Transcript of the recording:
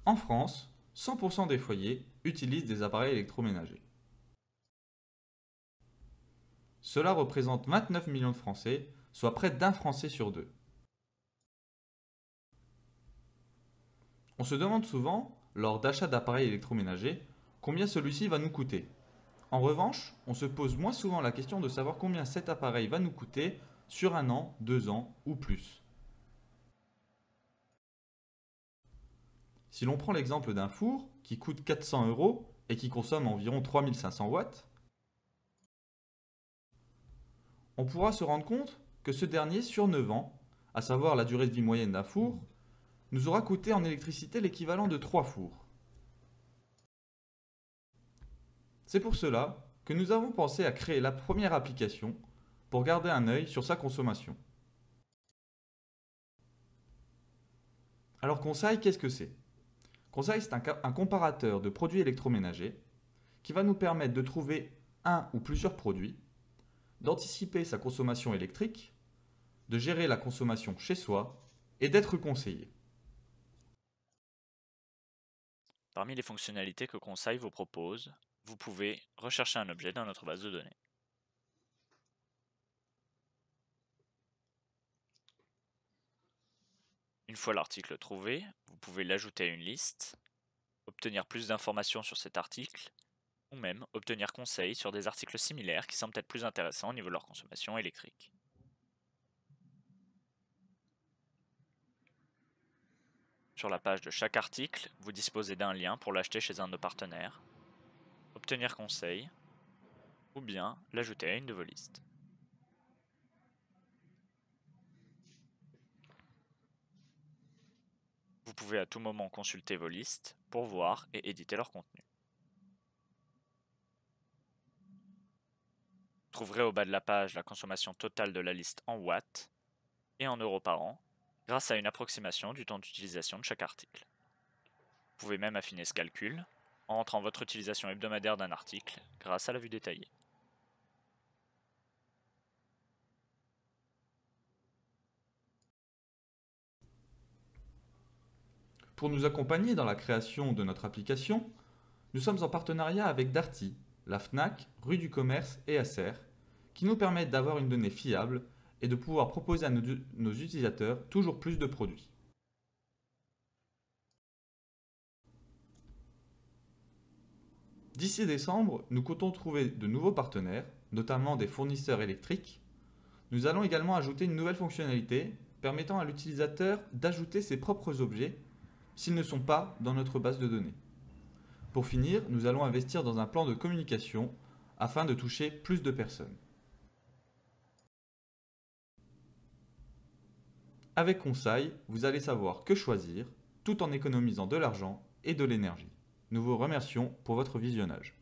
En France, 100% des foyers utilisent des appareils électroménagers. Cela représente 29 millions de Français, soit près d'un Français sur deux. On se demande souvent, lors d'achat d'appareils électroménagers, combien celui-ci va nous coûter. En revanche, on se pose moins souvent la question de savoir combien cet appareil va nous coûter sur 1 an, 2 ans ou plus. Si l'on prend l'exemple d'un four qui coûte 400 € et qui consomme environ 3500 watts, on pourra se rendre compte que ce dernier, sur 9 ans, à savoir la durée de vie moyenne d'un four, nous aura coûté en électricité l'équivalent de 3 fours. C'est pour cela que nous avons pensé à créer la première application pour garder un œil sur sa consommation. Alors Conseil, qu'est-ce que c'est? Conseil, c'est un comparateur de produits électroménagers qui va nous permettre de trouver un ou plusieurs produits, d'anticiper sa consommation électrique, de gérer la consommation chez soi et d'être conseillé. Parmi les fonctionnalités que Conseil vous propose, vous pouvez rechercher un objet dans notre base de données. Une fois l'article trouvé, vous pouvez l'ajouter à une liste, obtenir plus d'informations sur cet article, ou même obtenir conseil sur des articles similaires qui semblent être plus intéressants au niveau de leur consommation électrique. Sur la page de chaque article, vous disposez d'un lien pour l'acheter chez un de nos partenaires, obtenir conseil, ou bien l'ajouter à une de vos listes. Vous pouvez à tout moment consulter vos listes pour voir et éditer leur contenu. Vous trouverez au bas de la page la consommation totale de la liste en watts et en euros par an, grâce à une approximation du temps d'utilisation de chaque article. Vous pouvez même affiner ce calcul en rentrant votre utilisation hebdomadaire d'un article grâce à la vue détaillée. Pour nous accompagner dans la création de notre application, nous sommes en partenariat avec Darty, la FNAC, Rue du Commerce et Acer, qui nous permettent d'avoir une donnée fiable et de pouvoir proposer à nos utilisateurs toujours plus de produits. D'ici décembre, nous comptons trouver de nouveaux partenaires, notamment des fournisseurs électriques. Nous allons également ajouter une nouvelle fonctionnalité permettant à l'utilisateur d'ajouter ses propres objets s'ils ne sont pas dans notre base de données. Pour finir, nous allons investir dans un plan de communication afin de toucher plus de personnes. Avec Conseil, vous allez savoir que choisir tout en économisant de l'argent et de l'énergie. Nous vous remercions pour votre visionnage.